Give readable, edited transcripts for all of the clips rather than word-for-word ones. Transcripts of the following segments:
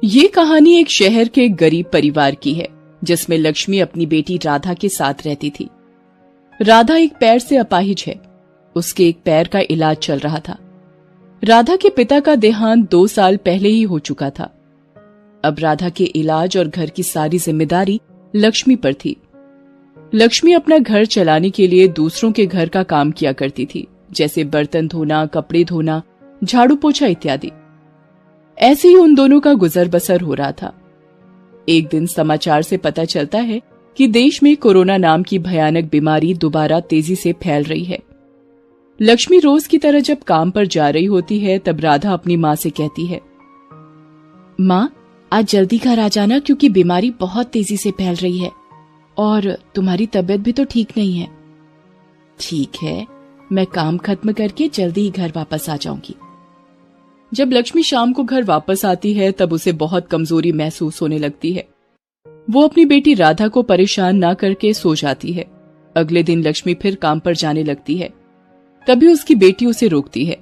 ये कहानी एक शहर के गरीब परिवार की है जिसमें लक्ष्मी अपनी बेटी राधा के साथ रहती थी। राधा एक पैर से अपाहिज है। उसके एक पैर का इलाज चल रहा था। राधा के पिता का देहांत 2 साल पहले ही हो चुका था। अब राधा के इलाज और घर की सारी जिम्मेदारी लक्ष्मी पर थी। लक्ष्मी अपना घर चलाने के लिए दूसरों के घर का काम किया करती थी, जैसे बर्तन धोना, कपड़े धोना, झाड़ू पोछा इत्यादि। ऐसे ही उन दोनों का गुजर बसर हो रहा था। एक दिन समाचार से पता चलता है कि देश में कोरोना नाम की भयानक बीमारी दोबारा तेजी से फैल रही है। लक्ष्मी रोज की तरह जब काम पर जा रही होती है तब राधा अपनी माँ से कहती है, माँ, आज जल्दी घर आ जाना क्योंकि बीमारी बहुत तेजी से फैल रही है और तुम्हारी तबीयत भी तो ठीक नहीं है। ठीक है, मैं काम खत्म करके जल्दी ही घर वापस आ जाऊंगी। जब लक्ष्मी शाम को घर वापस आती है तब उसे बहुत कमजोरी महसूस होने लगती है। वो अपनी बेटी राधा को परेशान ना करके सो जाती है। अगले दिन लक्ष्मी फिर काम पर जाने लगती है। तभी उसकी बेटी उसे रोकती है।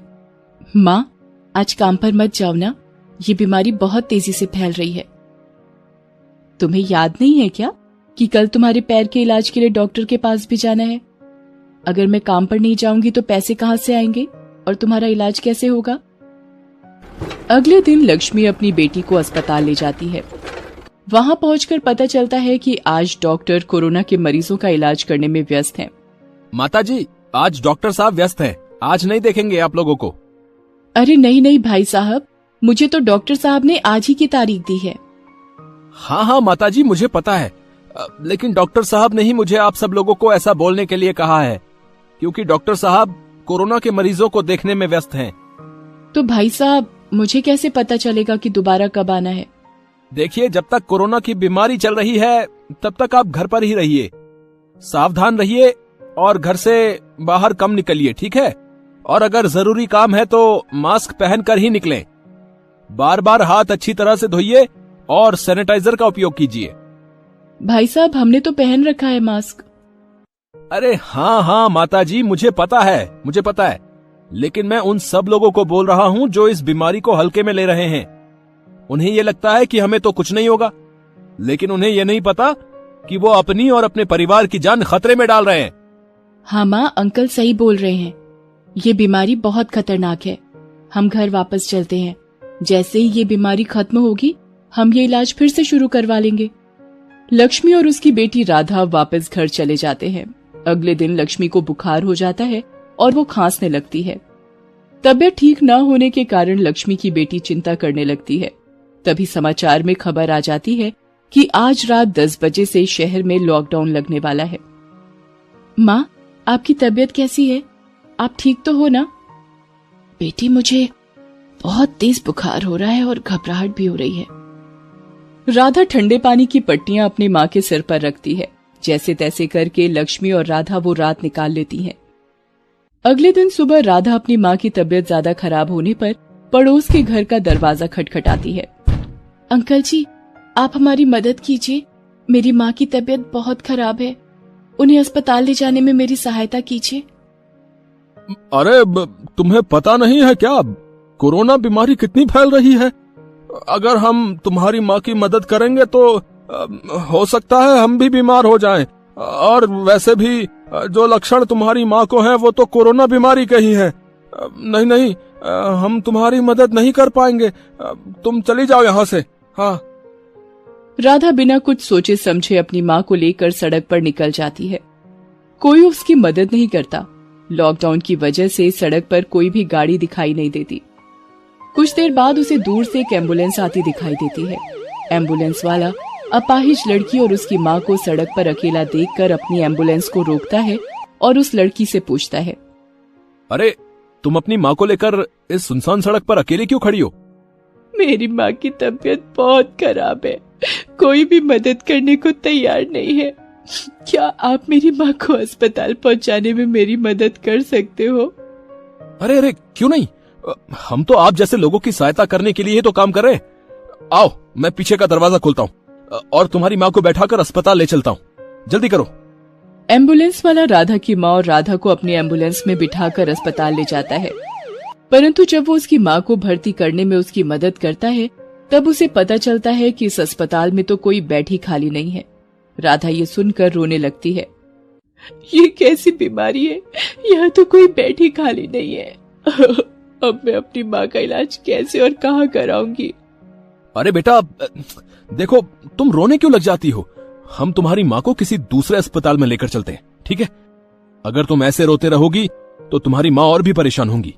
माँ, आज काम पर मत जाओ ना, ये बीमारी बहुत तेजी से फैल रही है। तुम्हें याद नहीं है क्या कि कल तुम्हारे पैर के इलाज के लिए डॉक्टर के पास भी जाना है? अगर मैं काम पर नहीं जाऊंगी तो पैसे कहाँ से आएंगे और तुम्हारा इलाज कैसे होगा? अगले दिन लक्ष्मी अपनी बेटी को अस्पताल ले जाती है। वहां पहुंचकर पता चलता है कि आज डॉक्टर कोरोना के मरीजों का इलाज करने में व्यस्त हैं। माताजी, आज डॉक्टर साहब व्यस्त हैं, आज नहीं देखेंगे आप लोगों को। अरे नहीं नहीं भाई साहब, मुझे तो डॉक्टर साहब ने आज ही की तारीख दी है। हाँ माताजी, मुझे पता है, लेकिन डॉक्टर साहब ने ही मुझे आप सब लोगों को ऐसा बोलने के लिए कहा है, क्योंकि डॉक्टर साहब कोरोना के मरीजों को देखने में व्यस्त हैं। तो भाई साहब, मुझे कैसे पता चलेगा कि दोबारा कब आना है? देखिए, जब तक कोरोना की बीमारी चल रही है तब तक आप घर पर ही रहिए, सावधान रहिए और घर से बाहर कम निकलिए, ठीक है? और अगर जरूरी काम है तो मास्क पहनकर ही निकलें। बार बार हाथ अच्छी तरह से धोइए और सैनिटाइजर का उपयोग कीजिए। भाई साहब, हमने तो पहन रखा है मास्क। अरे हाँ माताजी, मुझे पता है, लेकिन मैं उन सब लोगों को बोल रहा हूँ जो इस बीमारी को हल्के में ले रहे हैं। उन्हें ये लगता है कि हमें तो कुछ नहीं होगा, लेकिन उन्हें ये नहीं पता कि वो अपनी और अपने परिवार की जान खतरे में डाल रहे हैं। हाँ माँ, अंकल सही बोल रहे हैं। ये बीमारी बहुत खतरनाक है। हम घर वापस चलते हैं। जैसे ही ये बीमारी खत्म होगी हम ये इलाज फिर से शुरू करवा लेंगे। लक्ष्मी और उसकी बेटी राधा वापस घर चले जाते हैं। अगले दिन लक्ष्मी को बुखार हो जाता है और वो खांसने लगती है। तबीयत ठीक न होने के कारण लक्ष्मी की बेटी चिंता करने लगती है। तभी समाचार में खबर आ जाती है कि आज रात 10 बजे से शहर में लॉकडाउन लगने वाला है। माँ, आपकी तबीयत कैसी है? आप ठीक तो हो ना? बेटी, मुझे बहुत तेज बुखार हो रहा है और घबराहट भी हो रही है। राधा ठंडे पानी की पट्टियां अपनी माँ के सिर पर रखती है। जैसे तैसे करके लक्ष्मी और राधा वो रात निकाल लेती हैं। अगले दिन सुबह राधा अपनी माँ की तबीयत ज्यादा खराब होने पर पड़ोस के घर का दरवाजा खटखटाती है। अंकल जी, आप हमारी मदद कीजिए। मेरी माँ की तबीयत बहुत खराब है। उन्हें अस्पताल ले जाने में मेरी सहायता कीजिए। अरे, तुम्हें पता नहीं है क्या कोरोना बीमारी कितनी फैल रही है? अगर हम तुम्हारी माँ की मदद करेंगे तो हो सकता है हम भी बीमार हो जाएं। और वैसे भी जो लक्षण तुम्हारी माँ को हैं वो तो कोरोना बीमारी के ही हैं। नहीं, हम तुम्हारी मदद नहीं कर पाएंगे। तुम चली जाओ यहाँ से। हाँ। राधा बिना कुछ सोचे समझे अपनी माँ को लेकर सड़क पर निकल जाती है। कोई उसकी मदद नहीं करता। लॉकडाउन की वजह से सड़क पर कोई भी गाड़ी दिखाई नहीं देती। कुछ देर बाद उसे दूर से एक एम्बुलेंस आती दिखाई देती है। एम्बुलेंस वाला अपाहिज लड़की और उसकी माँ को सड़क पर अकेला देखकर अपनी एम्बुलेंस को रोकता है और उस लड़की से पूछता है, अरे, तुम अपनी माँ को लेकर इस सुनसान सड़क पर अकेले क्यों खड़ी हो? मेरी माँ की तबीयत बहुत खराब है। कोई भी मदद करने को तैयार नहीं है। क्या आप मेरी माँ को अस्पताल पहुँचाने में मेरी मदद कर सकते हो? अरे, क्यों नहीं? हम तो आप जैसे लोगों की सहायता करने के लिए ही तो काम कर रहे हैं। आओ, मैं पीछे का दरवाजा खोलता हूँ और तुम्हारी माँ को बैठाकर अस्पताल ले चलता हूँ। जल्दी करो। एम्बुलेंस वाला राधा की माँ और राधा को अपनी एम्बुलेंस में बिठाकर अस्पताल ले जाता है। परंतु जब वो उसकी माँ को भर्ती करने में उसकी मदद करता है तब उसे पता चलता है कि इस अस्पताल में तो कोई बेड ही खाली नहीं है। राधा ये सुनकर रोने लगती है। ये कैसी बीमारी है, यहाँ तो कोई बेड ही खाली नहीं है। अब मैं अपनी माँ का इलाज कैसे और कहाँ कराऊंगी? अरे बेटा देखो, तुम रोने क्यों लग जाती हो? हम तुम्हारी माँ को किसी दूसरे अस्पताल में लेकर चलते हैं, ठीक है? अगर तुम ऐसे रोते रहोगी तो तुम्हारी माँ और भी परेशान होंगी।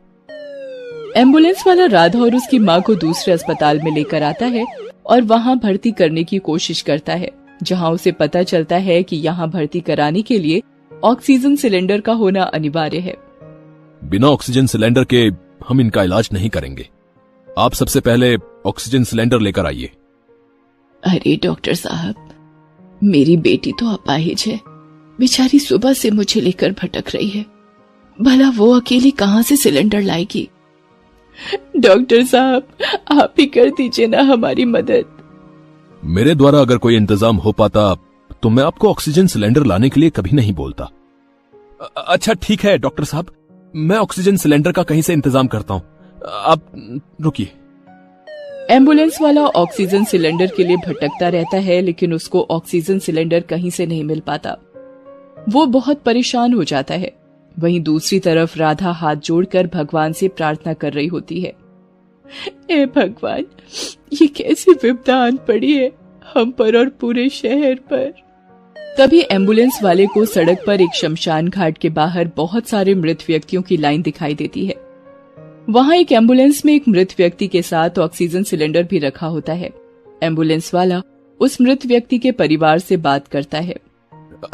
एम्बुलेंस वाला राधा और उसकी माँ को दूसरे अस्पताल में लेकर आता है और वहाँ भर्ती करने की कोशिश करता है, जहाँ उसे पता चलता है कि यहाँ भर्ती कराने के लिए ऑक्सीजन सिलेंडर का होना अनिवार्य है। बिना ऑक्सीजन सिलेंडर के हम इनका इलाज नहीं करेंगे। आप सबसे पहले ऑक्सीजन सिलेंडर लेकर आइए। अरे डॉक्टर साहब, मेरी बेटी तो अपाहिज है, बेचारी सुबह से मुझे लेकर भटक रही है, भला वो अकेली कहाँ से सिलेंडर लाएगी? डॉक्टर साहब, आप ही कर दीजिए ना हमारी मदद। मेरे द्वारा अगर कोई इंतजाम हो पाता तो मैं आपको ऑक्सीजन सिलेंडर लाने के लिए कभी नहीं बोलता। अच्छा ठीक है डॉक्टर साहब, मैं ऑक्सीजन सिलेंडर का कहीं से इंतजाम करता हूँ, आप रुकिए। एम्बुलेंस वाला ऑक्सीजन सिलेंडर के लिए भटकता रहता है, लेकिन उसको ऑक्सीजन सिलेंडर कहीं से नहीं मिल पाता। वो बहुत परेशान हो जाता है। वहीं दूसरी तरफ राधा हाथ जोड़कर भगवान से प्रार्थना कर रही होती है। ए भगवान, ये कैसी विपदा आन पड़ी है हम पर और पूरे शहर पर। तभी एम्बुलेंस वाले को सड़क पर एक शमशान घाट के बाहर बहुत सारे मृत व्यक्तियों की लाइन दिखाई देती है। वहां एक एम्बुलेंस में एक मृत व्यक्ति के साथ ऑक्सीजन सिलेंडर भी रखा होता है। एम्बुलेंस वाला उस मृत व्यक्ति के परिवार से बात करता है।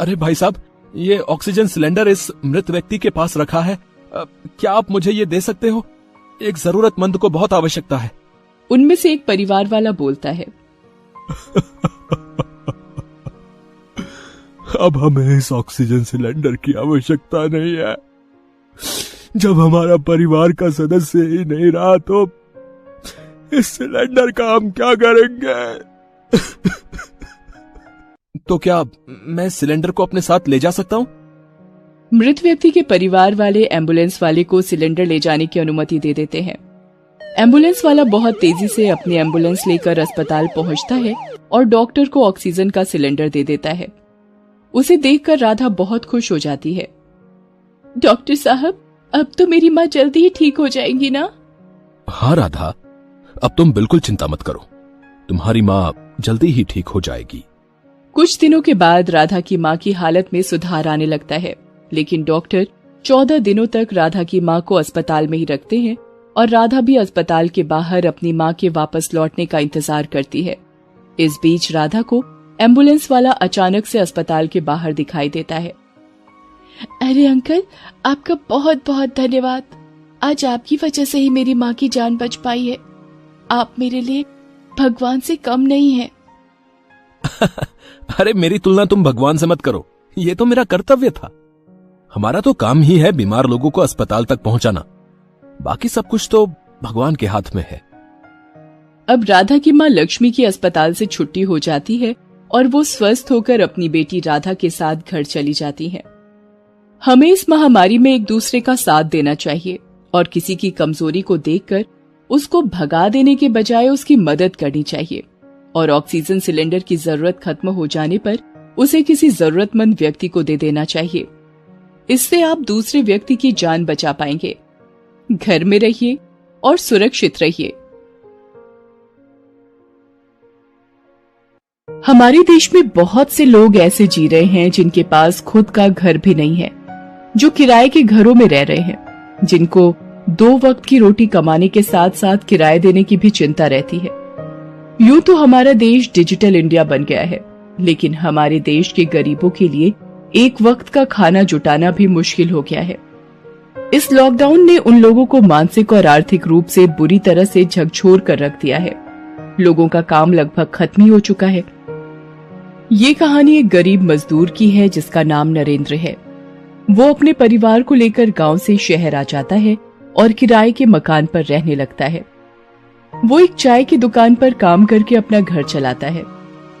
अरे भाई साहब, ये ऑक्सीजन सिलेंडर इस मृत व्यक्ति के पास रखा है, क्या आप मुझे ये दे सकते हो? एक जरूरतमंद को बहुत आवश्यकता है। उनमें से एक परिवार वाला बोलता है। अब हमें इस ऑक्सीजन सिलेंडर की आवश्यकता नहीं है। जब हमारा परिवार का सदस्य ही नहीं रहा तो इस सिलेंडर का हम क्या करेंगे? तो क्या मैं सिलेंडर को अपने साथ ले जा सकता हूँ? मृत व्यक्ति के परिवार वाले एम्बुलेंस वाले को सिलेंडर ले जाने की अनुमति दे देते हैं। एम्बुलेंस वाला बहुत तेजी से अपनी एम्बुलेंस लेकर अस्पताल पहुंचता है और डॉक्टर को ऑक्सीजन का सिलेंडर दे देता है। उसे देखकर राधा बहुत खुश हो जाती है। डॉक्टर साहब, अब तो मेरी माँ जल्दी ही ठीक हो जाएंगी ना? हाँ राधा, अब तुम बिल्कुल चिंता मत करो, तुम्हारी माँ जल्दी ही ठीक हो जाएगी। कुछ दिनों के बाद राधा की माँ की हालत में सुधार आने लगता है, लेकिन डॉक्टर 14 दिनों तक राधा की माँ को अस्पताल में ही रखते हैं और राधा भी अस्पताल के बाहर अपनी माँ के वापस लौटने का इंतजार करती है। इस बीच राधा को एम्बुलेंस वाला अचानक से अस्पताल के बाहर दिखाई देता है। अरे अंकल, आपका बहुत बहुत धन्यवाद। आज आपकी वजह से ही मेरी माँ की जान बच पाई है। आप मेरे लिए भगवान से कम नहीं है। अरे मेरी तुलना तुम भगवान से मत करो, ये तो मेरा कर्तव्य था। हमारा तो काम ही है बीमार लोगों को अस्पताल तक पहुंचाना, बाकी सब कुछ तो भगवान के हाथ में है। अब राधा की माँ लक्ष्मी की अस्पताल से छुट्टी हो जाती है और वो स्वस्थ होकर अपनी बेटी राधा के साथ घर चली जाती हैं। हमें इस महामारी में एक दूसरे का साथ देना चाहिए और किसी की कमजोरी को देखकर उसको भगा देने के बजाय उसकी मदद करनी चाहिए और ऑक्सीजन सिलेंडर की जरूरत खत्म हो जाने पर उसे किसी जरूरतमंद व्यक्ति को दे देना चाहिए। इससे आप दूसरे व्यक्ति की जान बचा पाएंगे। घर में रहिए और सुरक्षित रहिए। हमारे देश में बहुत से लोग ऐसे जी रहे हैं जिनके पास खुद का घर भी नहीं है, जो किराए के घरों में रह रहे हैं, जिनको 2 वक्त की रोटी कमाने के साथ साथ किराए देने की भी चिंता रहती है। यूं तो हमारा देश डिजिटल इंडिया बन गया है, लेकिन हमारे देश के गरीबों के लिए एक वक्त का खाना जुटाना भी मुश्किल हो गया है। इस लॉकडाउन ने उन लोगों को मानसिक और आर्थिक रूप से बुरी तरह से झकझोर कर रख दिया है। लोगों का काम लगभग खत्म ही हो चुका है। ये कहानी एक गरीब मजदूर की है जिसका नाम नरेंद्र है। वो अपने परिवार को लेकर गांव से शहर आ जाता है और किराए के मकान पर रहने लगता है। वो एक चाय की दुकान पर काम करके अपना घर चलाता है।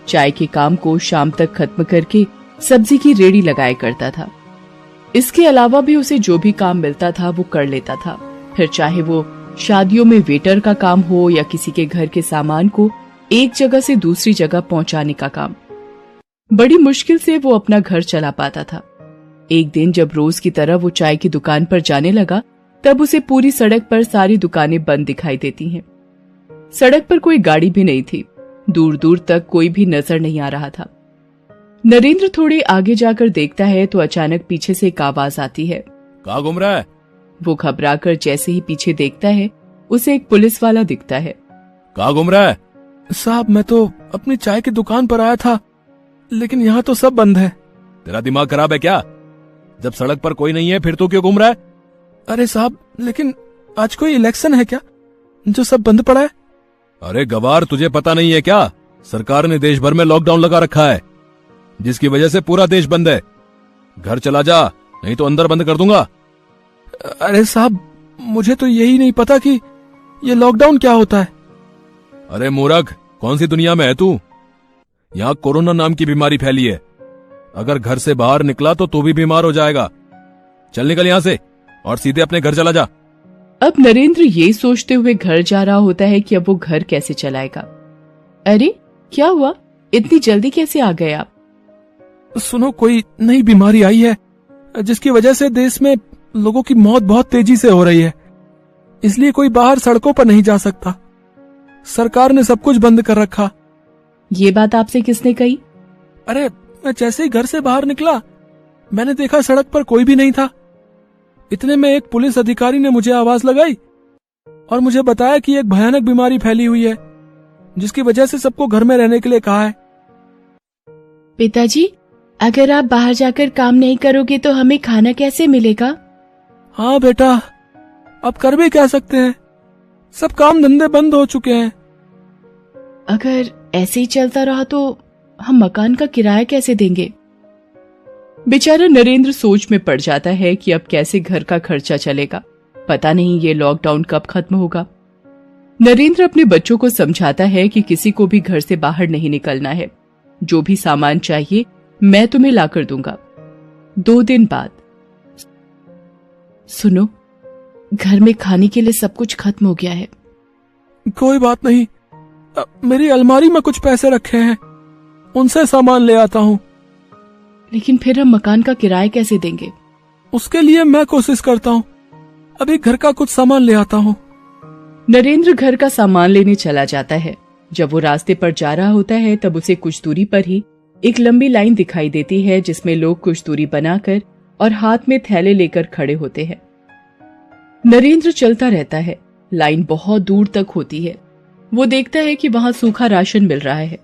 चाय के काम को शाम तक खत्म करके सब्जी की रेहड़ी लगाया करता था। इसके अलावा भी उसे जो भी काम मिलता था वो कर लेता था, फिर चाहे वो शादियों में वेटर का काम हो या किसी के घर के सामान को एक जगह से दूसरी जगह पहुंचाने का काम। बड़ी मुश्किल से वो अपना घर चला पाता था। एक दिन जब रोज की तरह वो चाय की दुकान पर जाने लगा, तब उसे पूरी सड़क पर सारी दुकानें बंद दिखाई देती हैं। सड़क पर कोई गाड़ी भी नहीं थी, दूर दूर तक कोई भी नजर नहीं आ रहा था। नरेंद्र थोड़े आगे जाकर देखता है तो अचानक पीछे से एक आवाज आती है, कहाँ घूम रहा है? वो घबराकर जैसे ही पीछे देखता है, उसे एक पुलिस वाला दिखता है। कहाँ घूम रहा है? साहब, मैं तो अपनी चाय की दुकान पर आया था, लेकिन यहाँ तो सब बंद है। तेरा दिमाग खराब है क्या? जब सड़क पर कोई नहीं है फिर तो क्यों घूम रहा है? अरे साहब, लेकिन आज कोई इलेक्शन है क्या जो सब बंद पड़ा है? अरे गवार, तुझे पता नहीं है क्या? सरकार ने देश भर में लॉकडाउन लगा रखा है, जिसकी वजह से पूरा देश बंद है। घर चला जा, नहीं तो अंदर बंद कर दूंगा। अरे साहब, मुझे तो यही नहीं पता कि ये लॉकडाउन क्या होता है। अरे मूर्ख, कौन सी दुनिया में है तू? यहाँ कोरोना नाम की बीमारी फैली है। अगर घर से बाहर निकला तो तू भी बीमार हो जाएगा। चल निकल यहाँ से और सीधे अपने घर चला जा। अब नरेंद्र ये सोचते हुए घर जा रहा होता है कि अब वो घर कैसे चलाएगा। अरे क्या हुआ, इतनी जल्दी कैसे आ गए आप? सुनो, कोई नई बीमारी आई है जिसकी वजह से देश में लोगों की मौत बहुत तेजी से हो रही है, इसलिए कोई बाहर सड़कों पर नहीं जा सकता। सरकार ने सब कुछ बंद कर रखा। ये बात आपसे किसने कही? अरे मैं जैसे ही घर से बाहर निकला, मैंने देखा सड़क पर कोई भी नहीं था। इतने में एक पुलिस अधिकारी ने मुझे आवाज लगाई और मुझे बताया कि एक भयानक बीमारी फैली हुई है, जिसकी वजह से सबको घर में रहने के लिए कहा है। पिताजी, अगर आप बाहर जाकर काम नहीं करोगे तो हमें खाना कैसे मिलेगा? हाँ बेटा, अब कर भी क्या सकते हैं, सब काम धंधे बंद हो चुके हैं। अगर ऐसे ही चलता रहा तो हम मकान का किराया कैसे देंगे? बेचारा नरेंद्र सोच में पड़ जाता है कि अब कैसे घर का खर्चा चलेगा। पता नहीं ये लॉकडाउन कब खत्म होगा। नरेंद्र अपने बच्चों को समझाता है कि किसी को भी घर से बाहर नहीं निकलना है। जो भी सामान चाहिए मैं तुम्हें लाकर दूंगा। 2 दिन बाद, सुनो, घर में खाने के लिए सब कुछ खत्म हो गया है। कोई बात नहीं, मेरी अलमारी में कुछ पैसे रखे हैं, उनसे सामान ले आता हूँ। लेकिन फिर हम मकान का किराया कैसे देंगे? उसके लिए मैं कोशिश करता हूँ, अभी घर का कुछ सामान ले आता हूँ। नरेंद्र घर का सामान लेने चला जाता है। जब वो रास्ते पर जा रहा होता है तब उसे कुछ दूरी पर ही एक लंबी लाइन दिखाई देती है, जिसमें लोग कुछ दूरी बनाकर और हाथ में थैले लेकर खड़े होते हैं। नरेंद्र चलता रहता है। लाइन बहुत दूर तक होती है। वो देखता है कि वहां सूखा राशन मिल रहा है।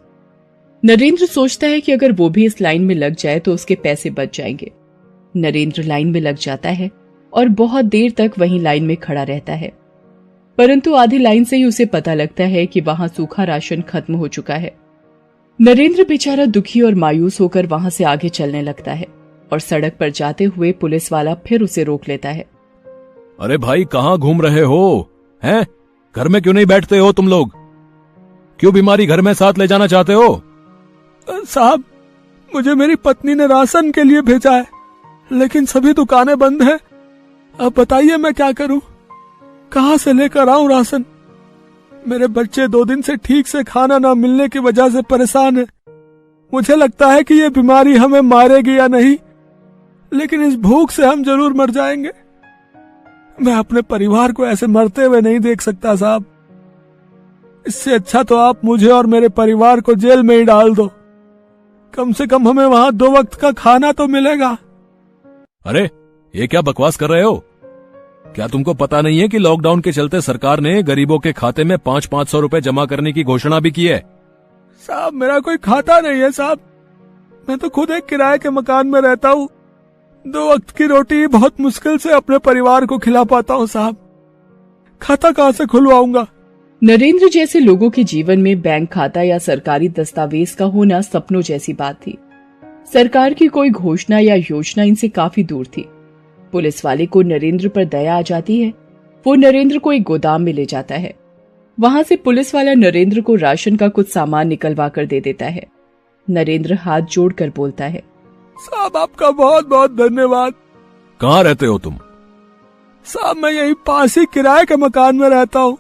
नरेंद्र सोचता है कि अगर वो भी इस लाइन में लग जाए तो उसके पैसे बच जाएंगे। नरेंद्र लाइन में लग जाता है और बहुत देर तक वहीं लाइन में खड़ा रहता है, परंतु आधी लाइन से ही उसे पता लगता है कि वहां सूखा राशन खत्म हो चुका है। नरेंद्र बेचारा दुखी और मायूस होकर वहां से आगे चलने लगता है और सड़क पर जाते हुए पुलिस वाला फिर उसे रोक लेता है। अरे भाई, कहाँ घूम रहे हो? हैं? घर में क्यों नहीं बैठते हो तुम लोग? क्यों बीमारी घर में साथ ले जाना चाहते हो? साहब, मुझे मेरी पत्नी ने राशन के लिए भेजा है, लेकिन सभी दुकानें बंद हैं। अब बताइए मैं क्या करूं? कहां से लेकर आऊं राशन? मेरे बच्चे 2 दिन से ठीक से खाना ना मिलने की वजह से परेशान हैं। मुझे लगता है कि ये बीमारी हमें मारेगी या नहीं, लेकिन इस भूख से हम जरूर मर जाएंगे। मैं अपने परिवार को ऐसे मरते हुए नहीं देख सकता साहब। इससे अच्छा तो आप मुझे और मेरे परिवार को जेल में ही डाल दो। कम से कम हमें वहां 2 वक्त का खाना तो मिलेगा। अरे ये क्या बकवास कर रहे हो? क्या तुमको पता नहीं है कि लॉकडाउन के चलते सरकार ने गरीबों के खाते में 500-500 रुपए जमा करने की घोषणा भी की है? साहब, मेरा कोई खाता नहीं है साहब। मैं तो खुद एक किराए के मकान में रहता हूँ। 2 वक्त की रोटी बहुत मुश्किल से अपने परिवार को खिला पाता हूँ साहब। खाता कहाँ से खुलवाऊंगा? नरेंद्र जैसे लोगों के जीवन में बैंक खाता या सरकारी दस्तावेज का होना सपनों जैसी बात थी। सरकार की कोई घोषणा या योजना इनसे काफी दूर थी। पुलिस वाले को नरेंद्र पर दया आ जाती है। वो नरेंद्र को एक गोदाम में ले जाता है। वहां से पुलिस वाला नरेंद्र को राशन का कुछ सामान निकलवा कर दे देता है। नरेंद्र हाथ जोड़कर बोलता है, साहब आपका बहुत बहुत धन्यवाद। कहाँ रहते हो तुम? साहब मैं यही पास ही किराए के मकान में रहता हूँ।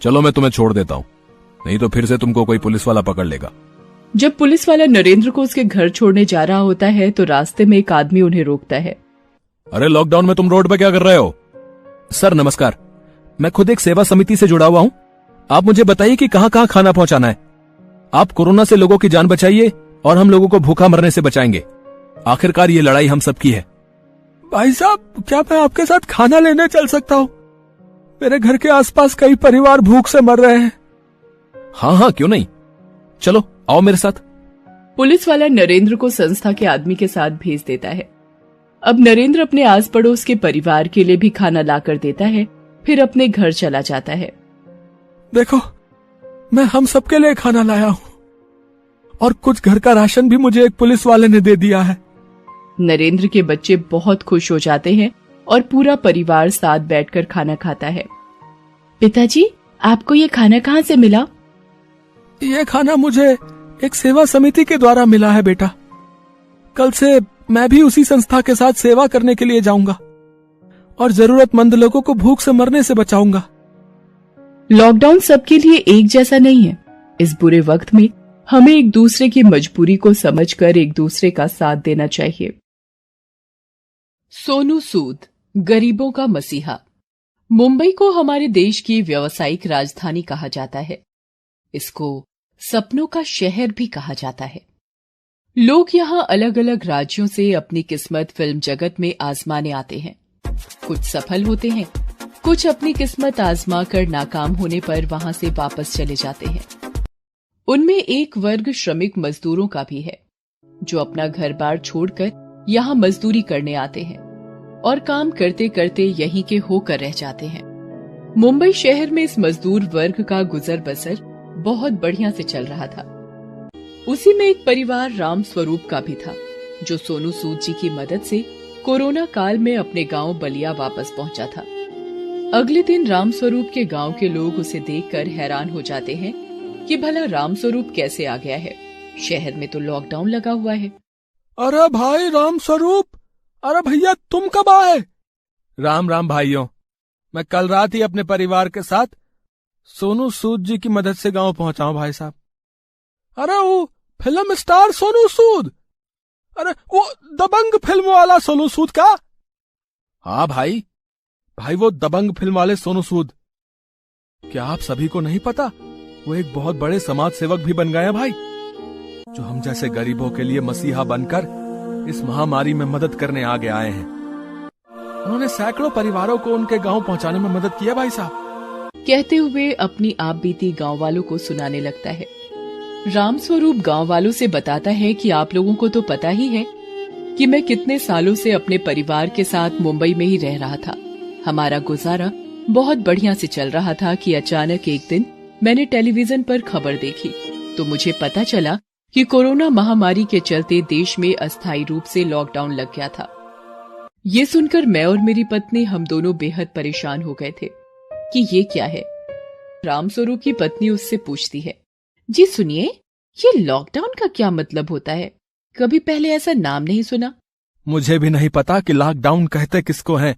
चलो मैं तुम्हें छोड़ देता हूँ, नहीं तो फिर से तुमको कोई पुलिस वाला पकड़ लेगा। जब पुलिस वाला नरेंद्र को उसके घर छोड़ने जा रहा होता है तो रास्ते में एक आदमी उन्हें रोकता है। अरे लॉकडाउन में तुम रोड पे क्या कर रहे हो? सर नमस्कार, मैं खुद एक सेवा समिति से जुड़ा हुआ हूँ। आप मुझे बताइए कि कहाँ कहाँ खाना पहुँचाना है। आप कोरोना से लोगों की जान बचाइए और हम लोगों को भूखा मरने से बचाएंगे। आखिरकार ये लड़ाई हम सबकी है। भाई साहब क्या मैं आपके साथ खाना लेने चल सकता हूँ? मेरे घर के आसपास कई परिवार भूख से मर रहे हैं। हाँ क्यों नहीं, चलो आओ मेरे साथ। पुलिस वाला नरेंद्र को संस्था के आदमी के साथ भेज देता है। अब नरेंद्र अपने आस पड़ोस के परिवार के लिए भी खाना लाकर देता है, फिर अपने घर चला जाता है। देखो मैं हम सबके लिए खाना लाया हूँ और कुछ घर का राशन भी मुझे एक पुलिस वाले ने दे दिया है। नरेंद्र के बच्चे बहुत खुश हो जाते हैं और पूरा परिवार साथ बैठकर खाना खाता है। पिताजी आपको ये खाना कहाँ से मिला? ये खाना मुझे एक सेवा समिति के द्वारा मिला है बेटा। कल से मैं भी उसी संस्था के साथ सेवा करने के लिए जाऊंगा और जरूरतमंद लोगों को भूख से मरने से बचाऊंगा। लॉकडाउन सबके लिए एक जैसा नहीं है। इस बुरे वक्त में हमें एक दूसरे की मजबूरी को समझकर एक दूसरे का साथ देना चाहिए। सोनू सूद, गरीबों का मसीहा। मुंबई को हमारे देश की व्यावसायिक राजधानी कहा जाता है। इसको सपनों का शहर भी कहा जाता है। लोग यहाँ अलग अलग राज्यों से अपनी किस्मत फिल्म जगत में आजमाने आते हैं। कुछ सफल होते हैं, कुछ अपनी किस्मत आजमा कर नाकाम होने पर वहां से वापस चले जाते हैं। उनमें एक वर्ग श्रमिक मजदूरों का भी है, जो अपना घर बार छोड़कर यहाँ मजदूरी करने आते हैं और काम करते करते यहीं के होकर रह जाते हैं। मुंबई शहर में इस मजदूर वर्ग का गुजर बसर बहुत बढ़िया से चल रहा था। उसी में एक परिवार राम स्वरूप का भी था, जो सोनू सूद जी की मदद से कोरोना काल में अपने गांव बलिया वापस पहुंचा था। अगले दिन राम स्वरूप के गांव के लोग उसे देखकर हैरान हो जाते हैं कि भला राम स्वरूप कैसे आ गया है, शहर में तो लॉकडाउन लगा हुआ है। अरे भाई राम स्वरूप, अरे भैया तुम कब आए? राम राम भाइयों, मैं कल रात ही अपने परिवार के साथ सोनू सूद जी की मदद से गांव पहुंचा हूं भाई साहब। अरे वो फिल्म स्टार सोनू सूद, अरे वो दबंग फिल्म वाला सोनू सूद का? हाँ भाई वो दबंग फिल्म वाले सोनू सूद। क्या आप सभी को नहीं पता, वो एक बहुत बड़े समाज सेवक भी बन गए हैं भाई, जो हम जैसे गरीबों के लिए मसीहा बनकर इस महामारी में मदद करने आगे आए हैं। उन्होंने सैकड़ों परिवारों को उनके गांव पहुंचाने में मदद की है भाई साहब। कहते हुए अपनी आप बीती गांव वालों को सुनाने लगता है। राम स्वरूप गांव वालों से बताता है कि आप लोगों को तो पता ही है कि मैं कितने सालों से अपने परिवार के साथ मुंबई में ही रह रहा था। हमारा गुजारा बहुत बढ़िया से चल रहा था कि अचानक एक दिन मैंने टेलीविजन पर खबर देखी तो मुझे पता चला कि कोरोना महामारी के चलते देश में अस्थायी रूप से लॉकडाउन लग गया था। ये सुनकर मैं और मेरी पत्नी हम दोनों बेहद परेशान हो गए थे कि ये क्या है। राम स्वरूप की पत्नी उससे पूछती है, जी सुनिए, ये लॉकडाउन का क्या मतलब होता है? कभी पहले ऐसा नाम नहीं सुना। मुझे भी नहीं पता कि लॉकडाउन कहते किसको है।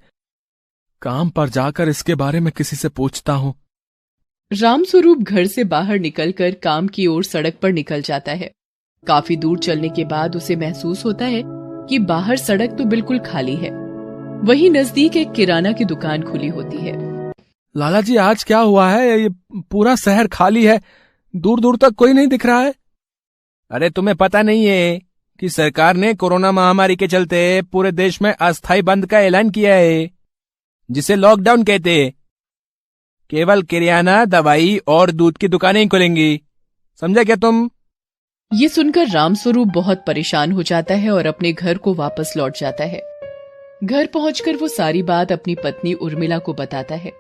काम पर जाकर इसके बारे में किसी से पूछता हूँ। राम स्वरूप घर से बाहर निकलकर काम की ओर सड़क पर निकल जाता है। काफी दूर चलने के बाद उसे महसूस होता है कि बाहर सड़क तो बिल्कुल खाली है, वहीं नजदीक एक किराना की दुकान खुली होती है। लाला जी आज क्या हुआ है, ये पूरा शहर खाली है, दूर दूर तक कोई नहीं दिख रहा है। अरे तुम्हें पता नहीं है कि सरकार ने कोरोना महामारी के चलते पूरे देश में अस्थायी बंद का ऐलान किया है, जिसे लॉकडाउन कहते हैं। केवल किराना, दवाई और दूध की दुकानें ही खुलेंगी, समझा क्या तुम? ये सुनकर राम स्वरूप बहुत परेशान हो जाता है और अपने घर को वापस लौट जाता है। घर पहुंचकर वो सारी बात अपनी पत्नी उर्मिला को बताता है।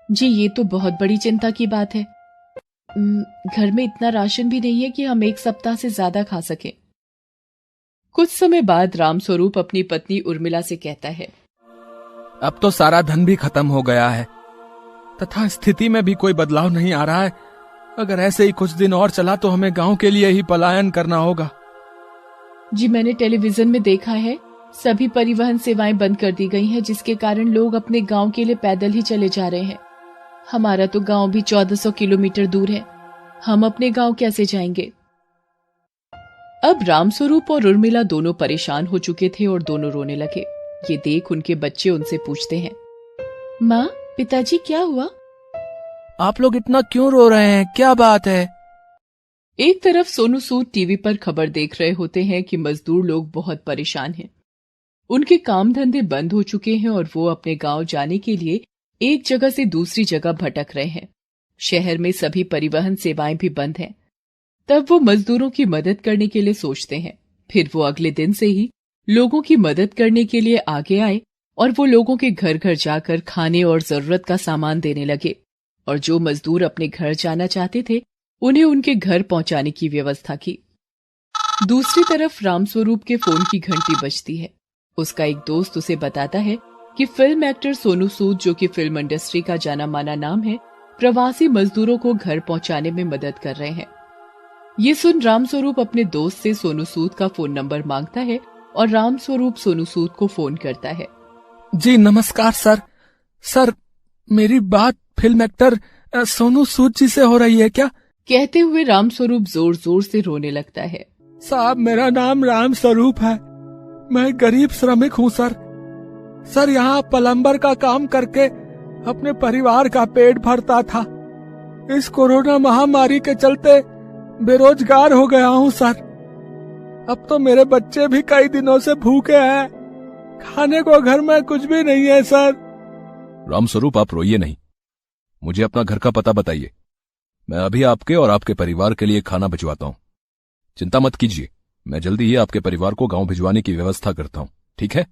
जी ये तो बहुत बड़ी चिंता की बात है। घर में इतना राशन भी नहीं है कि हम एक सप्ताह से ज्यादा खा सकें। कुछ समय बाद राम स्वरूप अपनी पत्नी उर्मिला से कहता है, अब तो सारा धन भी खत्म हो गया है तथा स्थिति में भी कोई बदलाव नहीं आ रहा है। अगर ऐसे ही कुछ दिन और चला तो हमें गांव के लिए ही पलायन करना होगा। जी मैंने टेलीविजन में देखा है सभी परिवहन सेवाएं बंद कर दी गई हैं, जिसके कारण लोग अपने गांव के लिए पैदल ही चले जा रहे हैं। हमारा तो गांव भी 1400 किलोमीटर दूर है। हम अपने गांव कैसे जाएंगे? अब रामस्वरूप और उर्मिला दोनों परेशान हो चुके थे और दोनों रोने लगे। ये देख उनके बच्चे उनसे पूछते हैं, माँ, पिताजी क्या हुआ? आप लोग इतना क्यों रो रहे हैं? क्या बात है? एक तरफ सोनू सूद टीवी पर खबर देख रहे होते हैं कि मजदूर लोग बहुत परेशान हैं। उनके काम धंधे बंद हो चुके हैं और वो अपने गांव जाने के लिए एक जगह से दूसरी जगह भटक रहे हैं। शहर में सभी परिवहन सेवाएं भी बंद हैं। तब वो मजदूरों की मदद करने के लिए सोचते हैं। फिर वो अगले दिन से ही लोगों की मदद करने के लिए आगे आए और वो लोगों के घर घर जाकर खाने और जरूरत का सामान देने लगे। और जो मजदूर अपने घर जाना चाहते थे, उन्हें उनके घर पहुंचाने की व्यवस्था की। दूसरी तरफ रामस्वरूप के फोन की घंटी बजती है। उसका एक दोस्त उसे बताता है कि फिल्म एक्टर सोनू सूद, जो कि फिल्म इंडस्ट्री का जाना माना नाम है, प्रवासी मजदूरों को घर पहुंचाने में मदद कर रहे हैं। ये सुन रामस्वरूप अपने दोस्त से सोनू सूद का फोन नंबर मांगता है और रामस्वरूप सोनू सूद को फोन करता है। जी नमस्कार सर। सर, मेरी बात फिल्म एक्टर सोनू सूद जी से हो रही है क्या? कहते हुए रामस्वरूप जोर जोर से रोने लगता है। साहब, मेरा नाम रामस्वरूप है। मैं गरीब श्रमिक हूँ सर। सर, यहाँ प्लम्बर का काम करके अपने परिवार का पेट भरता था। इस कोरोना महामारी के चलते बेरोजगार हो गया हूँ सर। अब तो मेरे बच्चे भी कई दिनों से भूखे हैं। खाने को घर में कुछ भी नहीं है सर। रामस्वरूप, आप रोइए नहीं। मुझे अपना घर का पता बताइए। मैं अभी आपके और आपके परिवार के लिए खाना भिजवाता हूँ। चिंता मत कीजिए, मैं जल्दी ही आपके परिवार को गांव भिजवाने की व्यवस्था करता हूँ, ठीक है?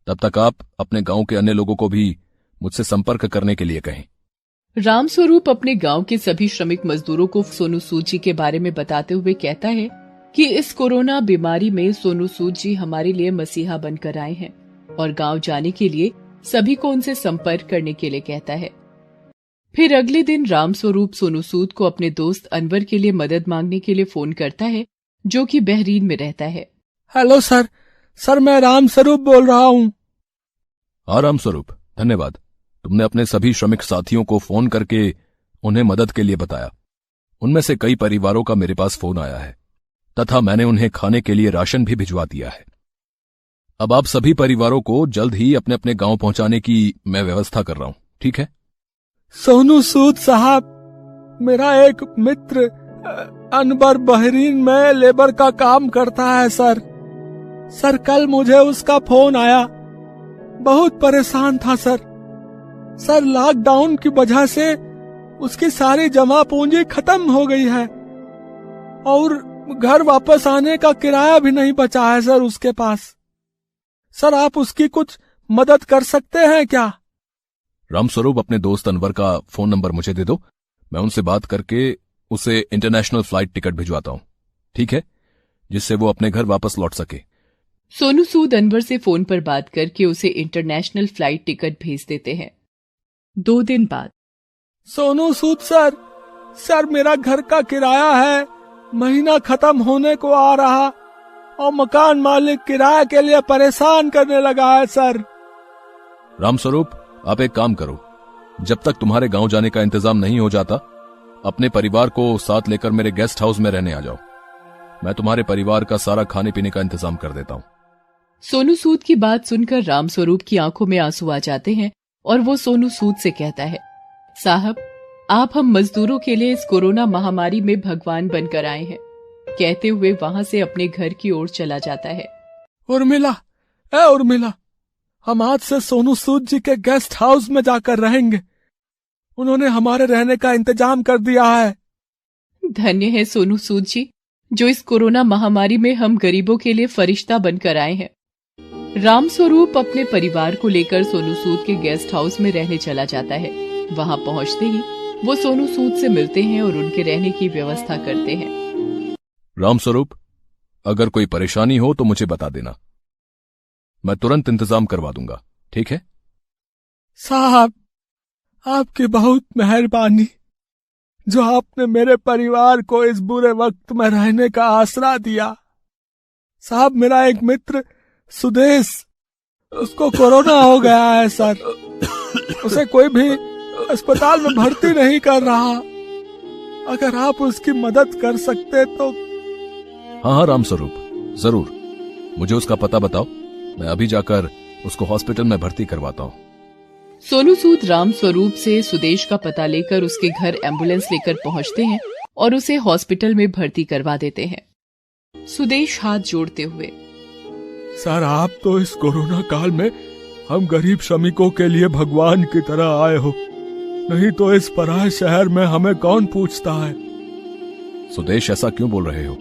तब तक आप अपने गांव के अन्य लोगों को भी मुझसे संपर्क करने के लिए कहें। रामस्वरूप अपने गांव के सभी श्रमिक मजदूरों को सोनू सूद जी के बारे में बताते हुए कहता है कि इस कोरोना बीमारी में सोनू सूद जी हमारे लिए मसीहा बनकर आए हैं और गांव जाने के लिए सभी को उनसे संपर्क करने के लिए कहता है। फिर अगले दिन रामस्वरूप सोनू सूद को अपने दोस्त अनवर के लिए मदद मांगने के लिए फोन करता है, जो कि बहरीन में रहता है। Hello sir. सर, मैं रामस्वरूप बोल रहा हूँ। हाँ रामस्वरूप, धन्यवाद। तुमने अपने सभी श्रमिक साथियों को फोन करके उन्हें मदद के लिए बताया। उनमें से कई परिवारों का मेरे पास फोन आया है तथा मैंने उन्हें खाने के लिए राशन भी भिजवा दिया है। अब आप सभी परिवारों को जल्द ही अपने अपने गांव पहुंचाने की मैं व्यवस्था कर रहा हूं, ठीक है? सोनू सूद साहब, मेरा एक मित्र अनवर बहरीन में लेबर का काम करता है सर। सर, कल मुझे उसका फोन आया। बहुत परेशान था सर। सर, लॉकडाउन की वजह से उसकी सारी जमा पूंजी खत्म हो गई है और घर वापस आने का किराया भी नहीं बचा है सर उसके पास। सर, आप उसकी कुछ मदद कर सकते हैं क्या? रामस्वरूप, अपने दोस्त अनवर का फोन नंबर मुझे दे दो। मैं उनसे बात करके उसे इंटरनेशनल फ्लाइट टिकट भिजवाता हूं, ठीक है? जिससे वो अपने घर वापस लौट सके। सोनू सूद अनवर से फोन पर बात करके उसे इंटरनेशनल फ्लाइट टिकट भेज देते हैं। 2 दिन बाद। सोनू सूद सर, मेरा घर का किराया है, महीना खत्म होने को आ रहा और मकान मालिक किराए के लिए परेशान करने लगा है सर। रामस्वरूप, आप एक काम करो, जब तक तुम्हारे गांव जाने का इंतजाम नहीं हो जाता, अपने परिवार को साथ लेकर मेरे गेस्ट हाउस में रहने आ जाओ। मैं तुम्हारे परिवार का सारा खाने पीने का इंतजाम कर देता हूँ। सोनू सूद की बात सुनकर रामस्वरूप की आंखों में आंसू आ जाते हैं और वो सोनू सूद से कहता है, साहब, आप हम मजदूरों के लिए इस कोरोना महामारी में भगवान बनकर आए हैं। कहते हुए वहां से अपने घर की ओर चला जाता है। उर्मिला, हम आज से सोनू सूद जी के गेस्ट हाउस में जाकर रहेंगे। उन्होंने हमारे रहने का इंतजाम कर दिया है। धन्य है सोनू सूद जी, जो इस कोरोना महामारी में हम गरीबों के लिए फरिश्ता बनकर आए हैं। रामस्वरूप अपने परिवार को लेकर सोनू सूद के गेस्ट हाउस में रहने चला जाता है। वहां पहुंचते ही वो सोनू सूद से मिलते हैं और उनके रहने की व्यवस्था करते हैं। रामस्वरूप, अगर कोई परेशानी हो तो मुझे बता देना, मैं तुरंत इंतजाम करवा दूंगा, ठीक है? साहब, आपकी बहुत मेहरबानी, जो आपने मेरे परिवार को इस बुरे वक्त में रहने का आसरा दिया। साहब, मेरा एक मित्र सुदेश, उसको कोरोना हो गया है सर। उसे कोई भी अस्पताल में भर्ती नहीं कर रहा। अगर आप उसकी मदद कर सकते तो। हाँ रामस्वरूप, जरूर। मुझे उसका पता बताओ, मैं अभी जाकर उसको हॉस्पिटल में भर्ती करवाता हूँ। सोनू सूद रामस्वरूप से सुदेश का पता लेकर उसके घर एम्बुलेंस लेकर पहुंचते हैं और उसे हॉस्पिटल में भर्ती करवा देते हैं। सुदेश हाथ जोड़ते हुए, सर आप तो इस कोरोना काल में हम गरीब श्रमिकों के लिए भगवान की तरह आए हो, नहीं तो इस पराये शहर में हमें कौन पूछता है। सुदेश, ऐसा क्यों बोल रहे हो?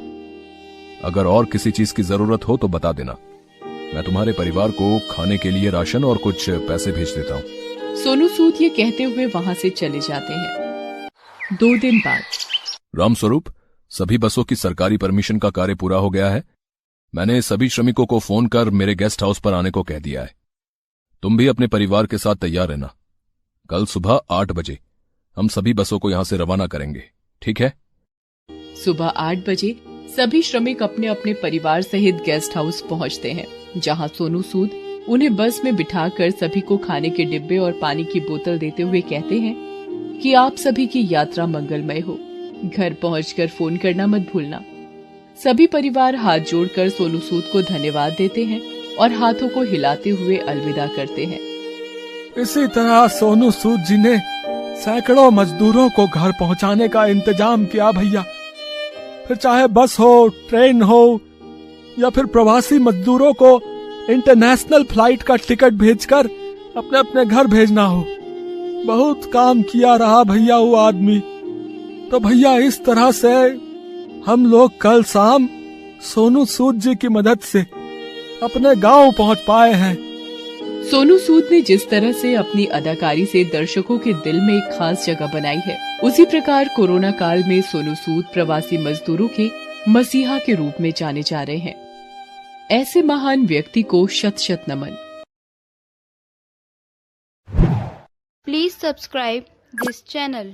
अगर और किसी चीज की जरूरत हो तो बता देना, मैं तुम्हारे परिवार को खाने के लिए राशन और कुछ पैसे भेज देता हूँ। सोनू सूद ये कहते हुए वहां से चले जाते हैं। 2 दिन बाद, रामस्वरूप, सभी बसों की सरकारी परमिशन का कार्य पूरा हो गया है। मैंने सभी श्रमिकों को फोन कर मेरे गेस्ट हाउस पर आने को कह दिया है। तुम भी अपने परिवार के साथ तैयार रहना। कल सुबह 8 बजे हम सभी बसों को यहां से रवाना करेंगे, ठीक है? सुबह 8 बजे सभी श्रमिक अपने अपने परिवार सहित गेस्ट हाउस पहुंचते हैं, जहां सोनू सूद उन्हें बस में बिठाकर सभी को खाने के डिब्बे और पानी की बोतल देते हुए कहते हैं कि आप सभी की यात्रा मंगलमय हो। घर पहुंचकर फोन करना मत भूलना। सभी परिवार हाथ जोड़कर सोनू सूद को धन्यवाद देते हैं और हाथों को हिलाते हुए अलविदा करते हैं। इसी तरह सोनू सूद जी ने सैकड़ों मजदूरों को घर पहुंचाने का इंतजाम किया भैया। फिर चाहे बस हो, ट्रेन हो या फिर प्रवासी मजदूरों को इंटरनेशनल फ्लाइट का टिकट भेजकर अपने अपने घर भेजना हो। बहुत काम किया रहा भैया वो आदमी। तो भैया इस तरह से हम लोग कल शाम सोनू सूद जी की मदद से अपने गांव पहुंच पाए हैं। सोनू सूद ने जिस तरह से अपनी अदाकारी से दर्शकों के दिल में एक खास जगह बनाई है, उसी प्रकार कोरोना काल में सोनू सूद प्रवासी मजदूरों के मसीहा के रूप में जाने जा रहे हैं। ऐसे महान व्यक्ति को शत शत नमन। Please subscribe this channel.